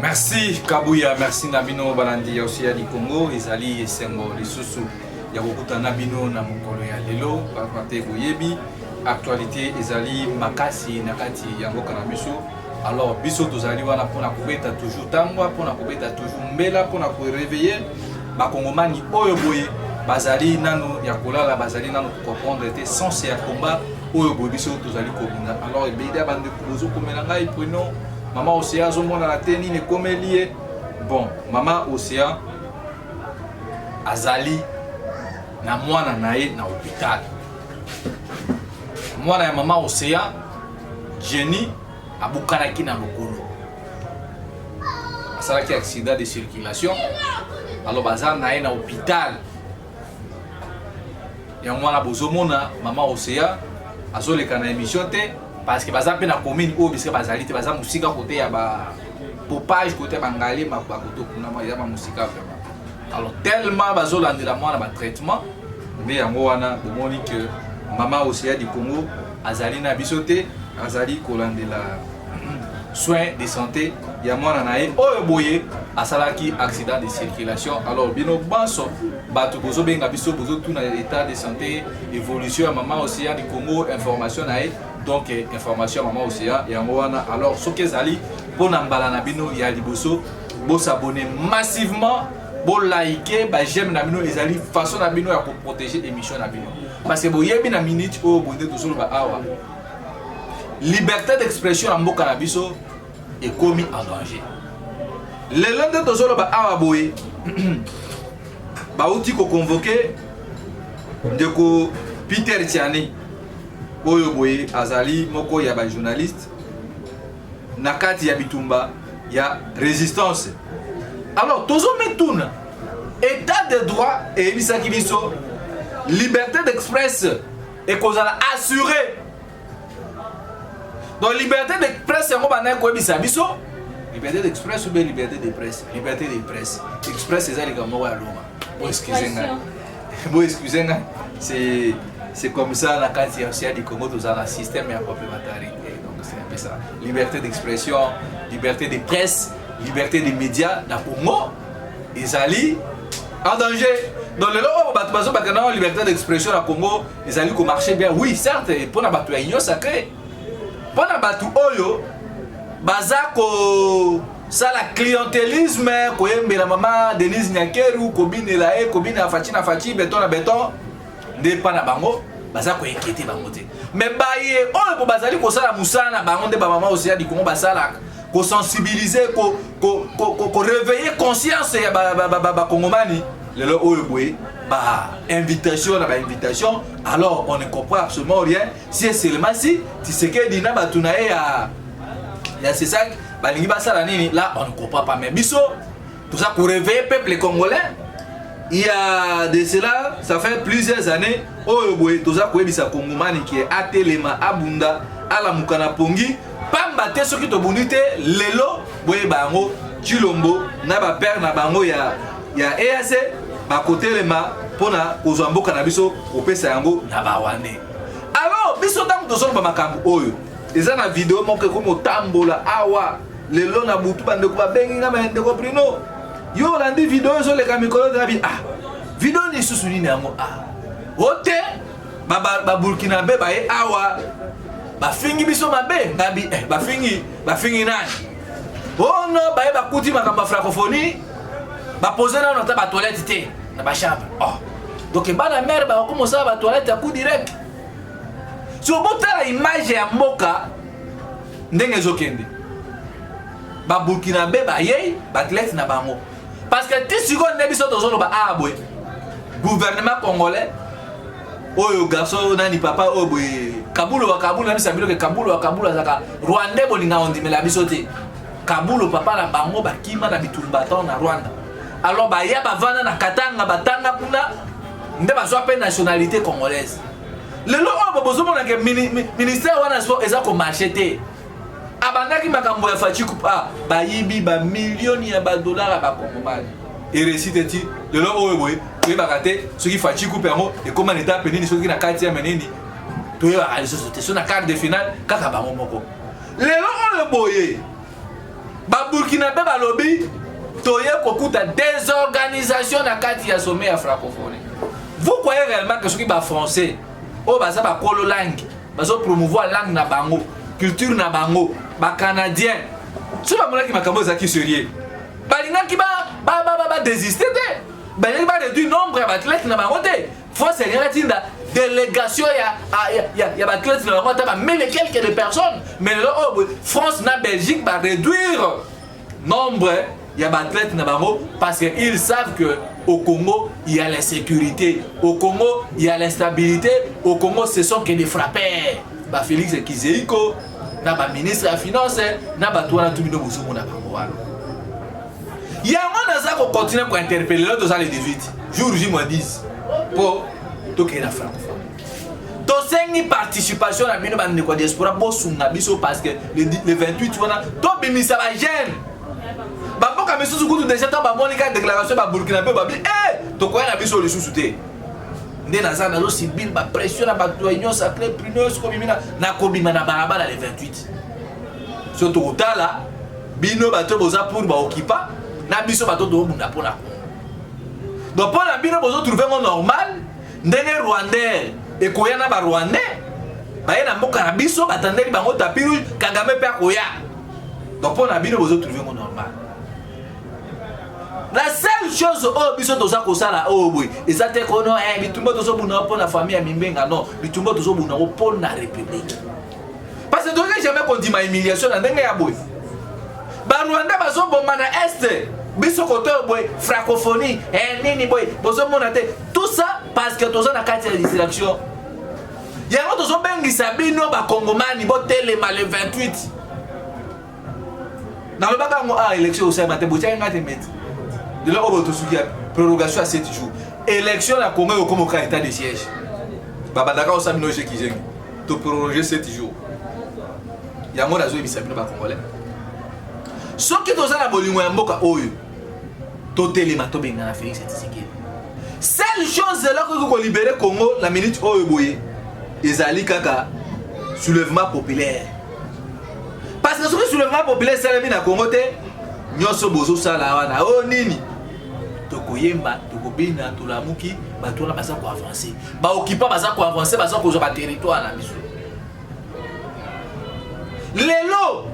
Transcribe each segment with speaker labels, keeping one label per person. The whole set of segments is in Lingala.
Speaker 1: Merci Kabuya, merci Nabino Balandi aussi à Congo, Ezali et Sengo, les Sousou, Yakuta Nabino, Namukolo ya Lelo, Papate Boyebi, actualité Ezali Makasi, Nakati, Yango Kanabiso. Alors, Biso Tozali wana pour la kubeta toujours Tangwa, pour la kubeta toujours Mbela, pour la réveiller, Bakongomani Oyoboye, Bazali Nano, Yakola, la Bazali Nano pour comprendre était censé à combat, Oyoboye Biso Tozali Kobunda. Alors, il y a des Kubozo Komelanga, ils prennent. Maman Océan, je la tenue ne comme lié. Bon, maman Océan, Azali, na mwana nae na hôpital. Mwana ya maman Océan, Jenny, abukanaki na lokolo. Asalaki accident de circulation. Alors bazar nae na hôpital. Ya mwana bozomona maman Océan, azoleka na émission te. Parce que baza pe na commune o biska bazali te baza musika côté ya ba popage côté bangali ma koto kuna ma ya ba musika vraiment. Alors tellement bazolandela mwana ba traitement mais yango wana bomoni que maman Océan du Congo azali na bisote azali kolandela soins de santé ya mwana nae oyo boye asalaki accident de circulation. Alors bino banso bato bozo benga biso bozo tuna état de santé évolution ya maman Océan du Congo information nae. Donc information maman Océan et Angoana. Alors ce que zali pour nambala nabino ya liboso bo s'abonner massivement bo liker ba j'aime nabino ezali façon nabino ya pour protéger émission nabino parce que bo yebi na minute o bonde to solo ba awa liberté d'expression en mboka na biso est commis en danger. Le lendemain to solo ba awa boye ba uti ko convoquer ndeko Peter Tiani Oyo boye azali moko ya ba journaliste nakati ya bitumba ya résistance. Alors tozo metuna état de droit et bisaki biso liberté d'expresse et kozala assuré. Donc liberté d'expresse yango bana ko bisa biso liberté d'expresse ou bien liberté de presse. Liberté de presse express ezali kamo ya loma. Bon excusez nga c'est comme ça la carte du Congo dans un système complémentaire. Donc c'est un peu ça. Liberté d'expression, liberté de presse, liberté des médias dans Congo, ils allaient en danger. Dans le lot, la liberté d'expression dans Congo, ils allaient marcher bien. Oui, certes, pour la batu union sacrée. Pour la batu oyo, bazako ça la clientélisme, koyembe la maman Denise Nyakeru, Kobine Lae, Kobine Fatina Fati, béton à béton. De pana bango baza ko inquiéter bango te mais baye on ko bazali ko sala musana bango de ba maman Océan du Congo basala ko sensibiliser ko réveiller conscience ya ba kongomani lelo oyo boye ba invitation na ba invitation. Alors on ne comprend absolument rien si seulement si tu sais que dina batunae ya c'est ça balingi basala nini là on ne comprend pas mais biso tout ça pour réveiller peuple congolais. Il y a de cela, ça fait plusieurs années, Oyoboye, Toza Kouebisa Kongomani qui est Atelema, Abunda, Alamukana Pongi, Pambate, ceux qui te bonité, Lelo, Boye Bango, Chilombo, Naba Père, Nabango, ya EAC, Bakote Lema, Pona, Ozambo Kanabiso, Opesa Yango, Nabawane. Alors, Biso Dam Tozon Bamakambu Oyo, et ça, la vidéo, mon comme Tambola, Awa, Lelo, Nabutu, Bandekuba, Benga, Mandeko Prino. Yo landi vidéo sur les camicolo de la vie. Ah, vidéo ni susuni nango. Ah, ote, ba Burkinabe ba e awa, ba fingi biso mabe, ngabi ba fingi nani. Oh non, ba e ba kuti makamba francophonie, ba poser na nota ba toilette te, na ba chambre. Oh, donc ba na mère ba commencer ba toilette à coup direct. Si on monte la image ya mboka, ndenge zokende. Ba Burkinabe ba ye, ba athlète na bango. Parce que si on est biso tozolo ba abwe gouvernement congolais oyo garçon nani papa oyo Kabulo wa Kabulo na bisabilo ke Kabulo wa Kabulo zaka Rwanda bolinga ondimela biso te Kabulo papa na bango bakima na bitumba ton na Rwanda. Alors ba ya ba vana na Katanga batanga kuna nde bazwa pe nationalité congolaise. Lelo oyo bozomona ke ministère wana sport ezako marché te. Abandaki makambo ya Fachiku pa bayibi ba millions ya ba dollars ba kongomani et récite ti le lo oyo boye to ba kate soki Fachiku permo et comment état penini soki na carte ya menini to ya société sur na quart de finale kaka bango moko le lo oyo boye ba burkinabé ba lobby toye kokuta désorganisation na kati ya sommet ya francophonie. Vous croyez réellement que ceux qui ba français o baza ba kolo langue bazo promouvoir langue na bango culture na bango ba canadien so ba mona ki makambo za ki sérieux balinga ki ba désister te balinga ba réduire nombre ya athlètes na bango te France rien tinda délégation ya ba athlètes na bango ta ba mille et quelques de personnes mais là France na Belgique ba réduire nombre ya ba athlètes na bango parce qu'ils savent que au Congo, il y a l'insécurité. Au Congo, il y a l'instabilité. Au Congo, ce sont que des frappeurs. Bah Félix Kizeiko, na ba ministre de la finance, na ba toi na tout bino bozumo na bango wana. Yango naza ko continuer ko interpeller là dans les 18 jour J-10 pour toquer la francophonie. Tosengi participation na bino ba ndeko diaspora bosunga biso parce que le 28 wana to bimisa ba jeune. Bamboka misusu kutu déjà ta ba monika déclaration ba Burkina Faso ba bi to ko na biso le sous-souté ndé na zana lo sibil ba pression na ba union sacrée prinos ko bimina na ko bimana na barabara le 28 surtout otala bino ba to boza pour ba okipa na biso ba to do munda pona donc pour la bino bozo trouver mon normal ndenge rwandais e koya na ba rwandais ba ye na mboka na biso batandeli bango tapiru Kagame pe akoya donc pour la bino bozo trouver mon normal. La seule chose oh biso toza kosala oh boy ezate kono bitumba tozo buna pour la famille ya Mimbenga non bitumba tozo buna pour la république parce que donc jamais qu'on dit ma humiliation na ndenge ya boy ba Rwanda bazo bomba na est biso koto boy francophonie nini boy bozo mona te tout ça parce que toza na kati ya distraction yango tozo bengisa bino ba kongomani bo telema le 28 na lobaka ngo élection au Sénat te botia ngate met de là, on va prorogation à 7 jours. Élection à Congo comme au état de siège. Babadaka au Samino Jekizeng. Tu proroger 7 jours. Il y a un mot à jouer, mais ça ne va pas congolais. Ce qui est dans la bolingo mboka oyo. Totele matobe na Félix Tshisekedi. Seule chose là que vous libérer Congo la minute oyo boye. Ezali kaka soulèvement populaire. Parce que ce soulèvement populaire c'est la mine à Congo te. Nyoso bozo sala wana o nini tokoyemba tokobina tolamuki bato na baza ko avancer ba okipa baza ko avancer baza ko zo ba territoire na biso lelo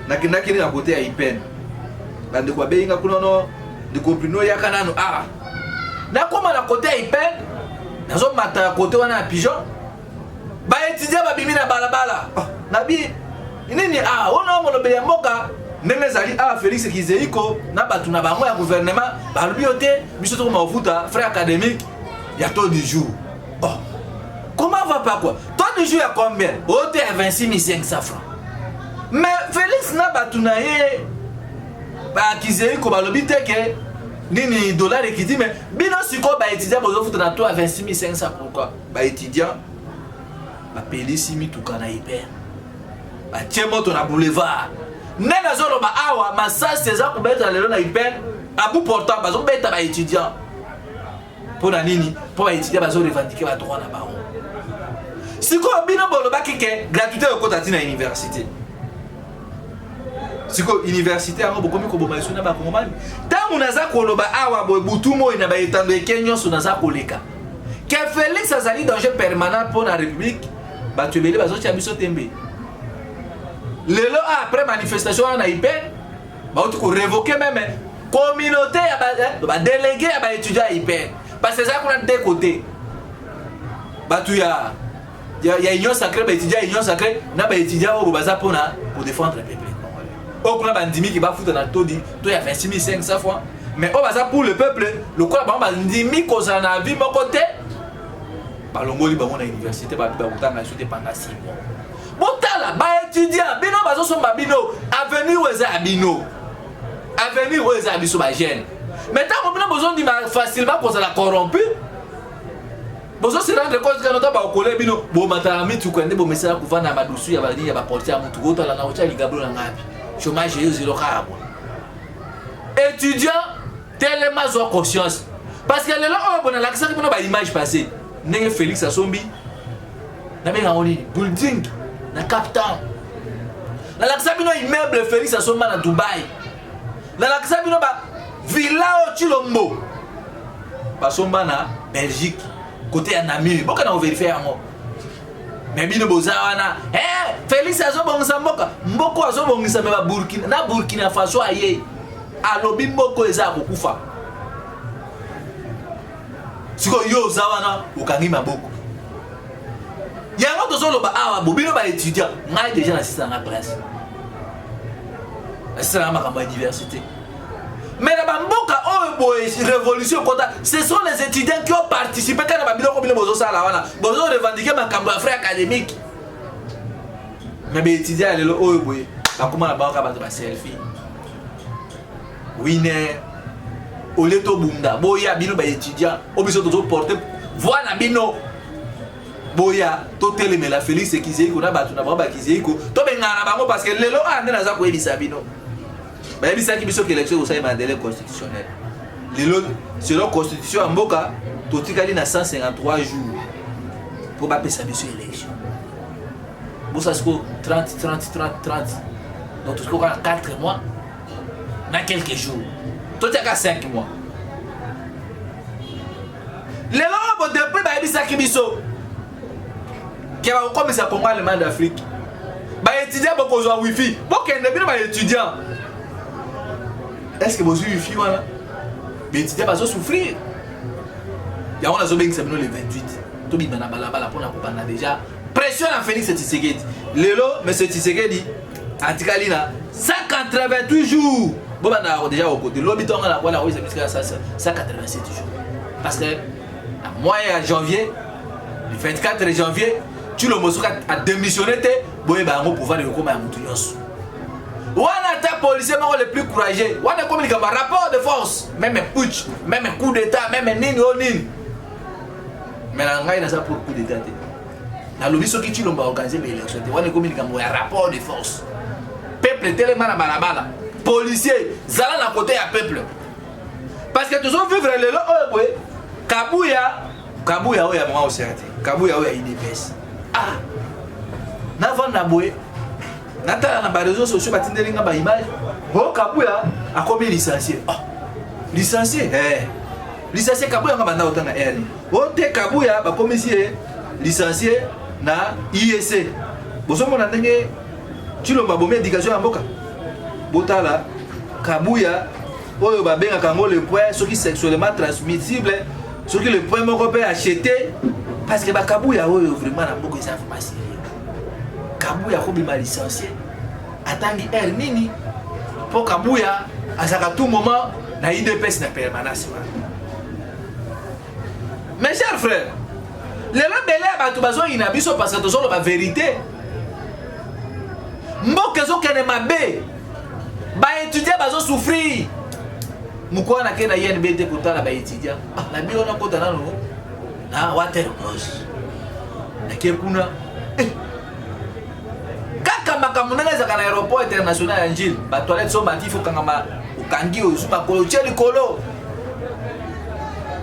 Speaker 1: nakindaki na côté ya IPN bande kwa beinga kuna no de comprino ya kanano na koma na côté ya IPN nazo mata côté wana pigeon ba étudiant ba bimi na balabala na bi nini ona mo lobeli mboka ndenge zali Félix Kizeiko na batu na bango ya gouvernement balobi te biso to mafuta frais académique ya taux du jour. Comment va pas quoi? Taux du jour ya combien? Ote à 26 500 francs. Mais Félix na batu na ye ba Kizeiko balobi te ke nini dollar ekiti mais bino siko ba étudiant bozo futa na taux à 26 500 pourquoi? Ba étudiant ba pelisi mituka na hyper. Ba tiemoto na boulevard. Nena zolo ba awa masas seza kubeta lelo na IPN abu portant bazo beta ba étudiant pour na nini pour ba étudiant bazo revendiquer ba droit na ba siko bino bolo ba kike gratuité au côté na université siko université amo bokomi ko boma isuna ba kongomani tamu naza koloba awa boy butumo ina ba etando ekenyo so naza koleka ke Félix azali danger permanent pour la république ba tubeli bazo tia biso tembe. Lelo après manifestation na IPN ba tu ko révoquer même communauté ba délégué ba étudiant IPN parce que ça qu'on deux côtés ba tu ya union sacrée ba étudiant union sacrée na ba étudiant au baza pour défendre le peuple au kuna bandimi qui ba foutre na to ya 26 500 fois mais au baza pour le peuple le quoi ba ndimi ko za na vie mon côté ba longoli ba mon université ba kutanga sur pendant 6 mois. Botala ba étudiant bino bazo somba bino avenir weza bino avenir weza biso ba jeune mais tant qu'on a besoin de facilement pour la corrompu bozo se rendre compte que notre ba okole bino bo matami tu kwende bo mesala kuvana madusu ya bani ya ba porter mutu gotala na ocha ligablo na ngapi chômage yo zero kabo étudiant tellement zo conscience parce que le là on bona l'accent bino ba image passée ndenge Félix Asombi na benga oni building na capital na lakisa bino immeuble Félix Asomba na Dubaï na lakisa bino ba villa au Chilombo Basomba na Belgique côté ya Namibie boka na vérifier yango mais bino bozawana Félix azobongisa mboko azobongisa me ba Burkina na Burkina Faso aye alobi mboko eza kokufa siko yo zawana ukangi maboko yango tozoloba awa bobino ba étudiant ngai déjà na sisa na presse c'est la makambo ya diversité mais la bamboka révolution ce sont les étudiants qui ont participé quand la biloko bino bozo sala wana bozo revendiquer makambo ya frais académique mais ba étudiant lelo oyo boye bakoma na banka bato ba selfie winner oleto bunda boya bino ba étudiant obiso tozo porter voix na bino boya to telemela Félix Ekizeko na bato na ba Kizeko to bengana bango parce que lelo ande na za ko ebisa bino ba ebisa ki biso que élection au sein de délai constitutionnel lelo selon constitution en mboka to tikali na 153 jours pour ba pesa biso élection bosa sko 30 donc tout ce qu'on a 4 mois na quelques jours to tiaka 5 mois lelo bo depuis ba ebisa ki biso qui va commencer à comprendre le monde d'Afrique. Les étudiants vont avoir Wi-Fi. Pourquoi les étudiants? Est-ce que vous avez Wi-Fi? Les étudiants vont souffrir. Il y a un autre qui s'appelle le 28. Tout le monde a déjà pression à Félix Tshisekedi. Lelo, M. Tshisekedi, à Tikalina, 188 jours. Bon, on a déjà au côté. L'habitant a la 187 jours. Parce que, à mois de janvier, le 24 janvier, tu le mosuka a démissionné te boye ba ngo pouvoir de koma ya mutu nyonso wana ta policier mako le plus courageux wana communique ba rapport de force même putsch même coup d'état même nini o nini mais la ngai na ça pour coup d'état te na lobi soki tu lomba organiser ba élection te wana communique mo ya rapport de force peuple tellement na balabala policier zala na côté ya peuple parce que tous on vivre le lo boye Kabuya oya mwa osirati Kabuya oya IDPS na vanda boye natala na ba réseaux sociaux batindeli nga ba image bo Kabuya akomi licencié licencié licencié Kabuya nga banda otanga te Kabuya bakomi si licencié na IEC bosomo na ndenge Tshilomba bomi éducation ya mboka botala Kabuya oyo babenga kango le point soki sexuellement transmissible ce que le point européen a acheté parce que Kabuya oyo vraiment na beaucoup ça faut pas sérieux Kabuya ko bima licencié atangi nini pour Kabuya à ça tout moment na IDPS na permanence mes chers frères les là ba to bazo ina biso parce que tozo la vérité mboka zo kene mabe ba étudier bazo souffrir mukwa na kena INBT kutala ba étudiant na bio na kota nano na water bros na kuna kaka makamunanga za kana aéroport international ya Njili ba toilette so matifo kangama ukangi ozuba kolo cheli kolo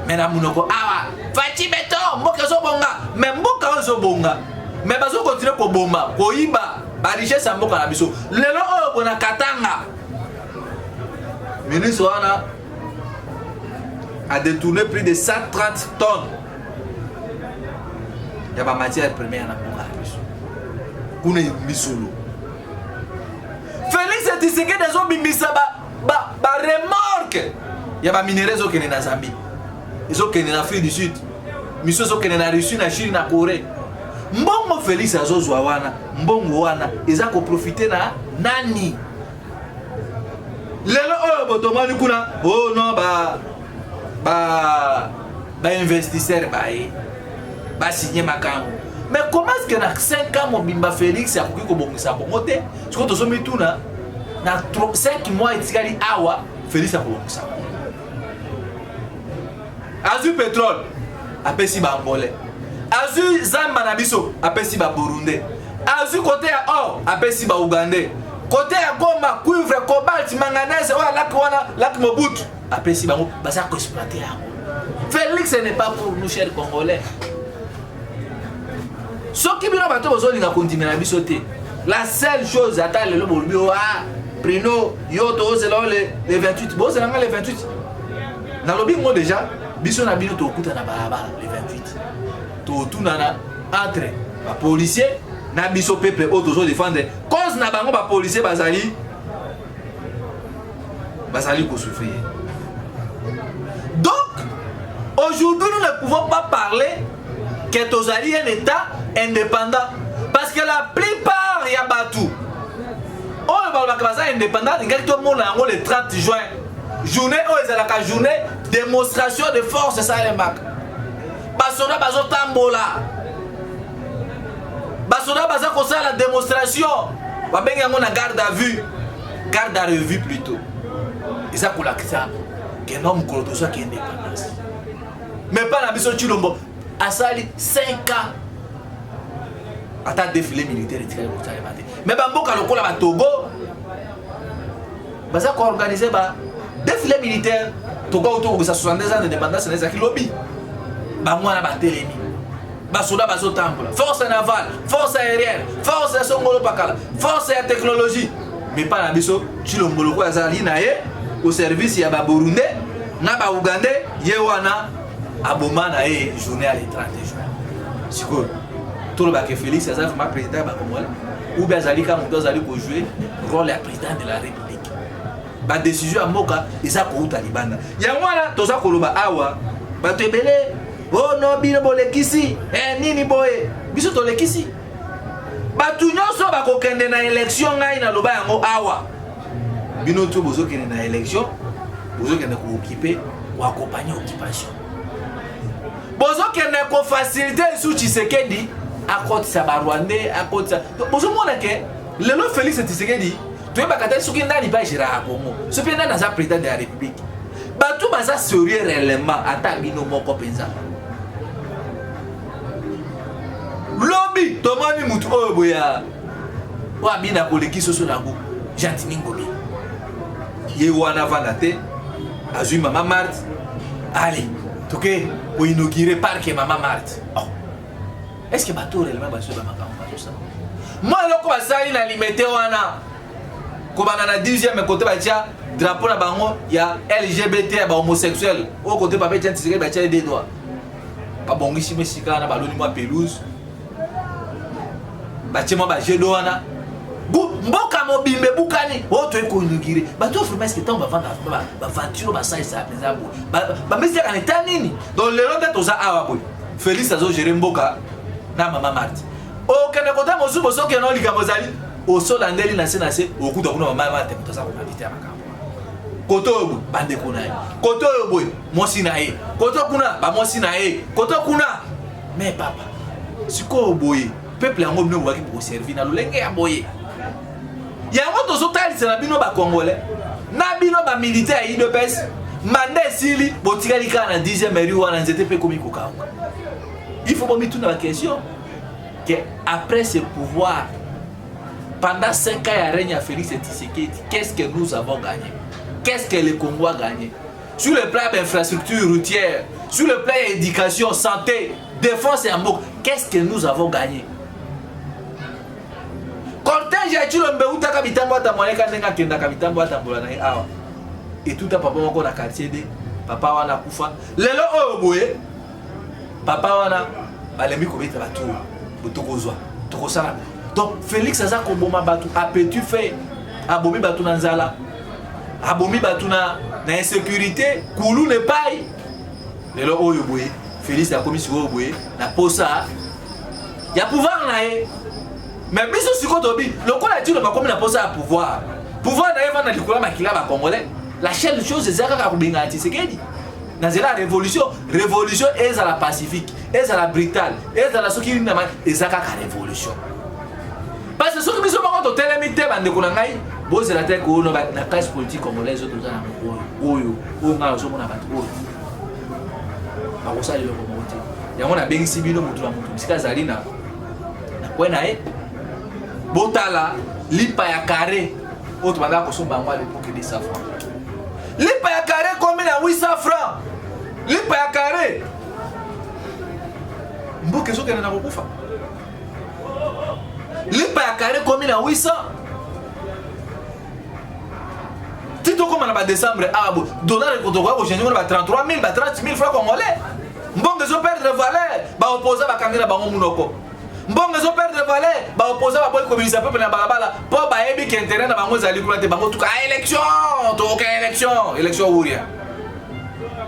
Speaker 1: mena munoko awa fachi beto mboka zo bonga me mboka zo bonga me bazo continuer ko bomba ko iba ba richesse mboka na biso lelo oyo bona katanga ministre wana a détourné plus de 130 tonnes de la matière première na mboka na biso kuna misolo Félix Tshisekedi zo bimbisa ba remorque ya ba minerais zo kene na Zambie zo kene na Afrique du Sud miso zo kene na Russie na Chine na Corée mbongo Félix azozwa wana mbongo wana eza ko profiter na nani lelo oyo botomani kuna non ba investisseur ba signer makambo mais comment est-ce que na 5 ans mobimba Félix a koki ko bongisa bongo te siko to somi tuna na 5 mois itikali awa Félix a ko bongisa azu pétrole apesi ba angolais azu zamba na biso apesi ba burundais azu côté ya or apesi ba ougandais côté ya Goma cuivre cobalt manganèse wa lak Mobutu apesi bango basa ko exploiter yango Félix ce n'est pas pour nous chers congolais soki bino bato bozolinga continuer na biso te La seule chose, attends, le bolbio, Prino, Yoto, c'est les 28. Bon, c'est les 28. Dans le bingo déjà, Bisson a bien tout le na barabara, les 28. Tout nana, entre les policiers, na biso peuple, autres défendre. Cause na bango, les policiers, bazali pour souffrir. Donc, aujourd'hui, nous ne pouvons pas parler que Tozali est un État indépendant. Parce que la plupart, il y a Batou. On parle de indépendant, le 30 juin. Journée où ils ont la journée démonstration de force, ça les marques. Basoda bazo tambola. Basoda bazo comme ça la démonstration. Babenga ngona garde à vue, garde à revue plutôt. Et ça pour la ça que non mkolo soit qui indépendance. Mais pas la mission Chilombo. Asali 5 ans. Ata défilé militaire et tiré pour ça les matin. Mais bamboka lokola ba Togo. Baza ko organiser ba défilé militaire. Togo autour de 72 ans d'indépendance les aki lobby. Ba mwana ba telemi. Ba soda bazo tambola. Force navale, force aérienne, force ya songolo pakala, force ya technologie. Mais pas la biso Chilombo loko azali na ye au service ya ba Burundais na ba Ougandais yewana aboma na ye journée à le 30 juin. Siko tout le bac Félix Azali vraiment président ba Congolais ou bien azali ka moto azali ko jouer rôle ya président de la République. Ba décision à moka eza ko utalibanda. Ya mwana toza koloba awa ba tebele oh no bino bolekisi nini boye biso to lekisi. Ba tunyoso ba ko kende na élection ngai na loba yango awa. Bino to bozo kende na élection bozo kende ko occuper ou accompagner occupation. Bozo kende ko faciliter sous Tshisekedi à côté sa Rwandais à côté ça. Bozo mona ke lelo Félix Tshisekedi tu es bakata suki ndani ba jira à Congo. Ce président na za président de la République. Ba tout baza sérieux réellement ata bino moko penza. Lobby tomani mutu oyo boya. Wa bina koleki soso na go. Gentiment gobi. Ye wana vandate azui Mama Marthe. Allez, toke pour inaugurer parc Mama Marthe. Oh. Est-ce que bateau réellement va se faire tout ça? Moi loko basali na limité wana. Ko bana na 10e côté ba tia drapeau na bango ya LGBT ba homosexuel. Au côté pa betia tiseke ba tia des doigts. Ba bongisi mesika na baloni moi pelouse. Ba tia moi ba jedo wana. Mboka mobimbe bukani oto eko inaugurer bato vraiment est-ce que tant va vendre ba voiture ba ça ça pesabo ba mesi ya kaneta nini donc le long de toza awa boy Félix azo gérer mboka na Mama Marthe o kene kota mosu boso ke no likambo zali o so landeli na se okuta kuna Mama Marthe toza ko mabite makambo koto bande kuna koto boy mosi na ye koto kuna ba mosi na ye koto kuna mais papa siko boy peuple yango bino waki pour servir na lolenge ya boye. Yango tozo talisa na bino ba Congolais na bino ba militaire ya IDPS manda sili botikali ka na 10e mairie wana nzete pe komi kokanga. Il faut bomiter la question que après ce pouvoir pendant 5 ans ya règne à Félix Tshisekedi, qu'est-ce que nous avons gagné? Qu'est-ce que le Congo a gagné? Sur le plan d'infrastructure routière, sur le plan d'éducation, santé, défense et amour, qu'est-ce que nous avons gagné? Cortège ya Chilombe utaka bitambo atamwaleka ndenga kenda kabitambo atambola na awa. Et tout à papa wako na quartier de papa wana kufa. Lelo oyo boye papa wana balemi ko beta batu botokozwa tokosala. Donc Félix aza ko boma batu apetu fait abomi batu na nzala. Abomi batu na insécurité, kulu ne paye. Lelo oyo boye Félix a commis sur oyo boye na posa ya pouvoir na ye. Mais biso siko tobi lokola tino ba comme na posa à pouvoir na eva na likola makila ba Congolais la seule chose c'est ça ka kubinga Tshisekedi na zela révolution est à la pacifique est à la brutale est à la soki na ezaka ka révolution parce que soki biso ba ko telemite bande ko ngai bozela te ko na classe politique congolaise to za na oyo nga zo mona batu oyo ba ko sali lo ko mote yango na bengisi bino mutu na mutu sika zali na kwena Botala, lipa ya carré, autre bagarre pour son bangoua l'époque de 100 francs. Lipa ya carré combien à 800 francs? Lipa ya carré. Mboke so kena na kokufa. lipa ya carré komi na 800. Si tu commences en décembre, dollar et contrat, au général, 33 000, 30 000 francs congolais. Bon, ils ont perdu de valeur, bah opposé à Kangina Bango Mounoko. Bon, ils ont perdu de valeur, bah opposé à Boy Communiste, peuple na Balabala, pour bah ébi qui intérêt na Bango Zali Koulate Bango, tout cas élection, tout aucun élection ou rien.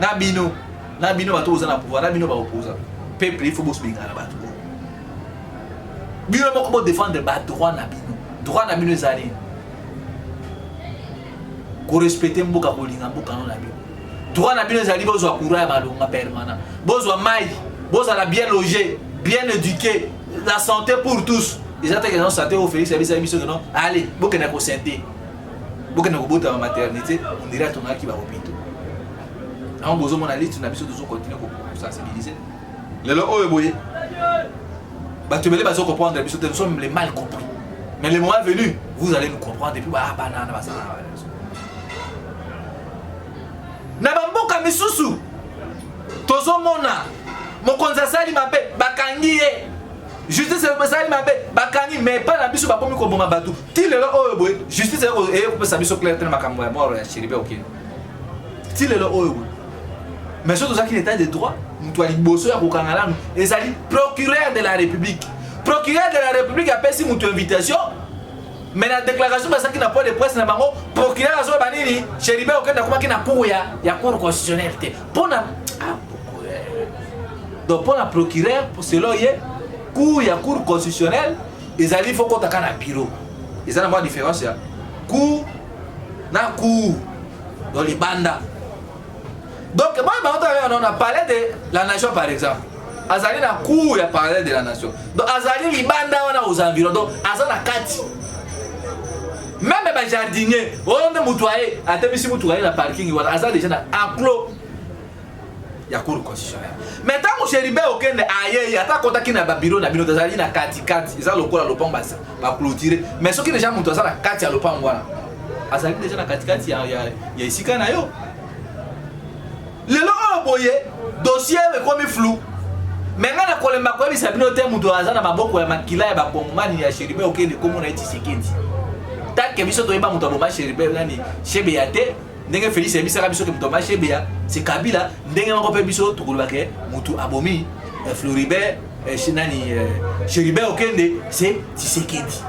Speaker 1: Nabino, va tout aux pouvoir, Nabino va opposer. Peuple, il faut bosser bien là-bas. Bino va comment défendre le droit Nabino, droit Nabino Zali. Ko respecter mboka kolinga mboka non Nabino. Droit Nabino Zali bozwa courage balonga permanent. Bozwa mai, bozala bien logé, bien éduqué, la santé pour tous. Les gens qui ont santé au Félix service à mission que non. Allez, beaucoup n'a ko santé. Beaucoup n'a ko bota en maternité, on dirait ton qui va au hôpital. On besoin mon aliste, on a besoin de continuer pour sensibiliser. Les lois oh boye. Bah tu me les bases comprendre, nous sommes les mal compris. Mais le moment est venu, vous allez nous comprendre et puis bah banana bah ça. Na bamboka misusu tozomona mokonzi asali mabe bakangi ye justice esali mabe bakangi mais pas na biso bakomi koboma bato ti lelo oyo boye justice ekopesa biso clair te na makambo ya mort ya Chéribe okende ti lelo oyo boye mais so tozalaki na état de droit moto ya liboso ya kokanga nanu ezali procureur de la République. Procureur de la République apesi moto invitation. Mais la déclaration de la de presse, procureur a dit que Chéribe a pour la cour constitutionnelle. Pour la procureur, selon la cour constitutionnelle, ils allaient faut qu'on ait un bureau. Ils ont une différence. Cour, na cour, dans les bandes. Donc, moi, on a parlé de la nation par exemple. Azali na cour, il a parlé de la nation. Donc, Azali, les bandes aux environs. Donc, Azali na 4. Même les jardiniers, on a moutoyé, à Tébissi moutoyé la parking, il y a déjà un enclos. Il y a cour constitutionnelle. Maintenant, mon Chéribe, il y a un contact qui n'a pas bureau, il y a un 4, ils ont le cours à l'opon, va clôturer. Mais ceux qui déjà montent ça, la 4 à l'opon, voilà. Azali déjà na 4, il y a ici quand yo. Le lot boye, dossier est comme flou. Maintenant, quand les maquis s'abîment au terme de Azana, ma beaucoup à Makila et Bakomani, il y a Chéribe, auquel les communes ont été séquentes. Tant que biso toyeba muto boma Chéribe nani Chébéa te ndenge Félix ebisa biso ke muto ma Chébéa c'est Kabila ndenge mako pe biso tukuluba ke mutu abomi Floribert nani Chéribe okende c'est Tshisekedi.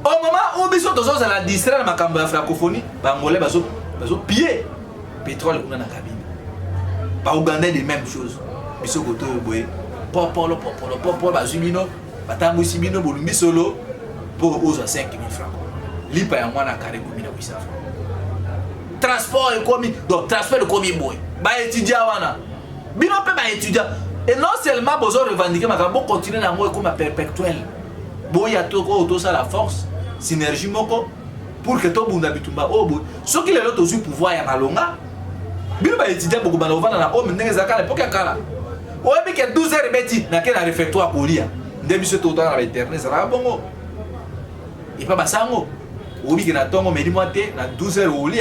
Speaker 1: Au moment où biso tozo za la distraire na makambo ya francophonie bangolais bazo piller pétrole kuna na Kabila ba Ougandais de même chose biso koto boye popolo bazumino batango simino bolumbi solo pour aux 5 000 francs. Lipa ya mwana carré comme 800 francs. Transport est commis, donc transport est commis boy. Ba étudiant wana. Bino pe ba étudiant. Et non seulement besoin revendiquer ma bon continuer na moi comme perpétuel. Boy ya to ko to ça la force, synergie moko pour que to bunda bitumba oh boy. Ce qui les autres aussi pouvoir ya malonga. Bino ba étudiant beaucoup ba ovana na homme ndenge zakala poka kala. Oyebi ke 12h beti na kena réfectoire kolia. Ndebi se to dans la éternel ça va bongo. Et pas basango ou bien na tongo medi moité na 12h au lit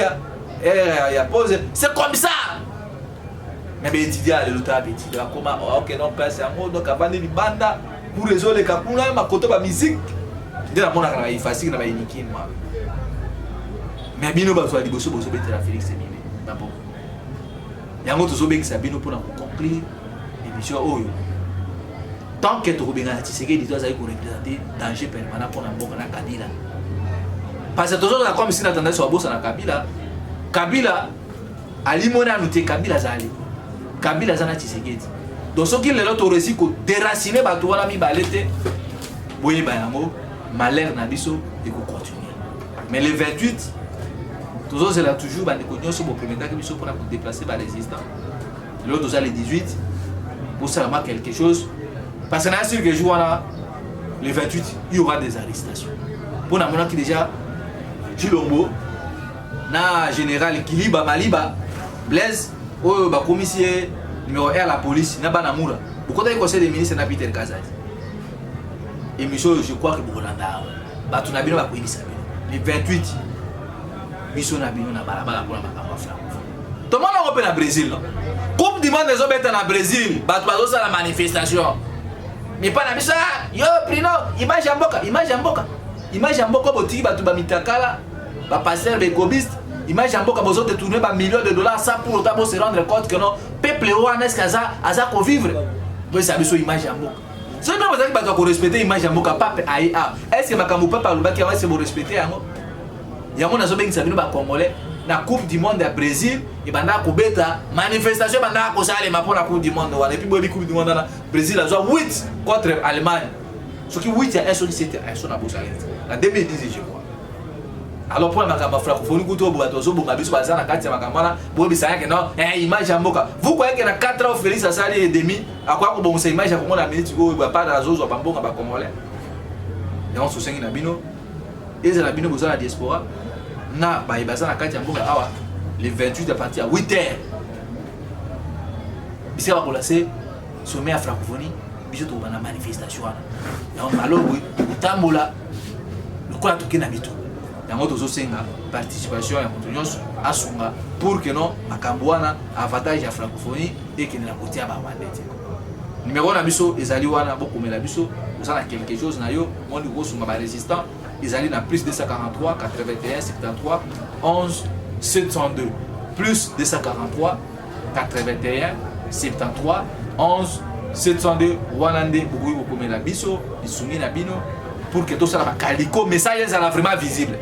Speaker 1: ya pause c'est comme ça mais ben étudiant le lota petit là comment OK non passe en mode donc avant de banda pour résoudre les kapuna ma koto ba musique de la mona kana facile na ba iniki moi mais bino ba so di boso betela Félix Emile ba bon yango to so be ça bino pour na conclure émission oyo. Tant que tu reviens à Tshisekedi, tu dois représenter danger permanent pour Namboka na Kabila. Parce que toujours comme si on attendait sur Bossa na Kabila, Kabila alimona nous Kabila zali. Kabila zana Tshisekedi. Donc ce qui les autres réussi que déraciner bato wana mi balete, boye bayango malheur na biso et ko continuer. Mais le 28 toujours c'est là toujours ba déconner sur mon premier temps que biso pour déplacer ba résistants. L'autre ça le 18 pour seulement quelque chose. Parce que dans ce jour là, le 28, il y aura des arrestations. Pour la monnaie qui déjà, Chilombo, na général Kiliba Maliba, Blaise, au commissaire numéro 1 à la police, na Banamura. Beaucoup de conseil des ministres na Peter Kazadi. Et monsieur, je crois que Bolanda, batu na bino ba ko ibisa bino. Le 28, biso na bino na balabala pour la makambo franco. Tout le monde a repéré na Brésil. Coupe du monde des hommes na Brésil, batu bazo la manifestation. mais pas na bisa yo prino image ya mboka image ya mboka botiki bato bamitakala ba pasteur ba écobiste image ya mboka bozo détourner ba millions de dollars ça pour autant pour se rendre compte que non peuple wana est-ce aza ko vivre bo ça biso image ya mboka c'est même vous bato ko respecter image ya mboka pape aïa est-ce que makambo papa lobaki va se respecter yango nazo bengisa bino ba congolais na coupe du monde ya Brésil et banda ko beta manifestation banda ko salema pour la coupe du monde wana et puis bobi coupe du monde na Brésil a 8 contre Allemagne ce qui 8 ya SO 17 SO na bosalé en 2010 je crois alors pour la makamba francophonie kuto bobato zo bonga biso baza na kati ya makamba na bobi sa yake non image ya mboka vous croyez que na 4 ans Félix Asali et demi akwa ko bonga image ya komona minute ko ba pas na zozo ba mbonga ba congolais et on sosengi na bino ezala bino boza la diaspora na ba ibaza na kati ya mboka awa le 28 à partir à 8h bisika bakolase sommet ya francophonie biso to bana manifestation wana donc malobo utambola lokola toke na bito yango tozosenga participation ya moto nyonso asunga pour que non makambo wana avantage ya francophonie ekende na kotia bawande te numéro na biso ezali wana bokomela biso ozala quelque chose na yo mondi kosunga ba résistant ezali na plus 243 81 73 11 702 plus 243 81 73 11 702 wanande bokoki kokomela biso bisungi na bino pour que tosala bakaliko message ezala vraiment visible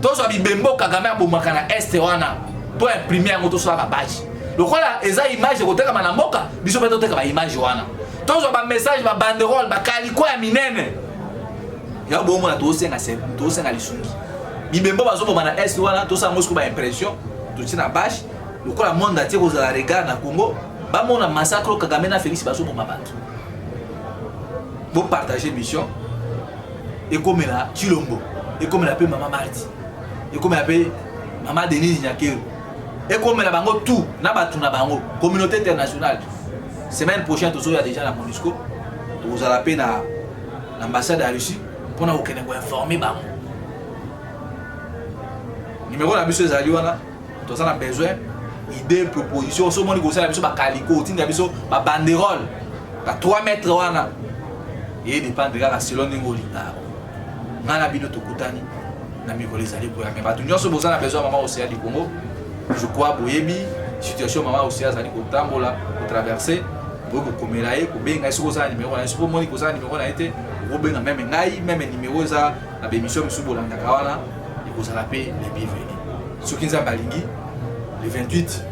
Speaker 1: tozwa bibembo kagame abomaka na este wana po imprimer yango tosala babage lokola eza image ekotekama na mboka biso mpe toteka baimage wana tozwa bamessage babanderole bakaliko ya minene ya bomona tosenga lisungi bibembo bazoboma na este wana tosala ngo siko baimpression totie na bage lokola monde atie kozala regard na Congo bamona massacre kagame na Félix bazoboma bato bopartage mission ekomela Chilombo ekomela pe mama Marti ekomela pe mama Denise Nyakeru ekomela bango tout na batu na bango communauté internationale semaine prochaine tozoya déjà na MONUSCO tozala pe na ambassade ya Russie mpona kokende koinforme bango numéro na biso ezali wana toza na besoin idée proposition so moni kosala biso bakaliko otinda biso babanderole ba 3 mètres wana et dépendre kaka selon ndenge olinga ngana bino tokutani na mikolo ezali koya me bato nyonso boza na besoin mama Océa du Congo je crois boyebi situation mama Océa azali kotambola kotraverser boye kokomela ye kobenga ye soki ozala numéro na ye soki omoni kozala numéro na ye te okobenga meme ngai meme numéro eza na bémission misu bolandaka wana ekozala mpe le bienvenu soki nzambe alingi le 28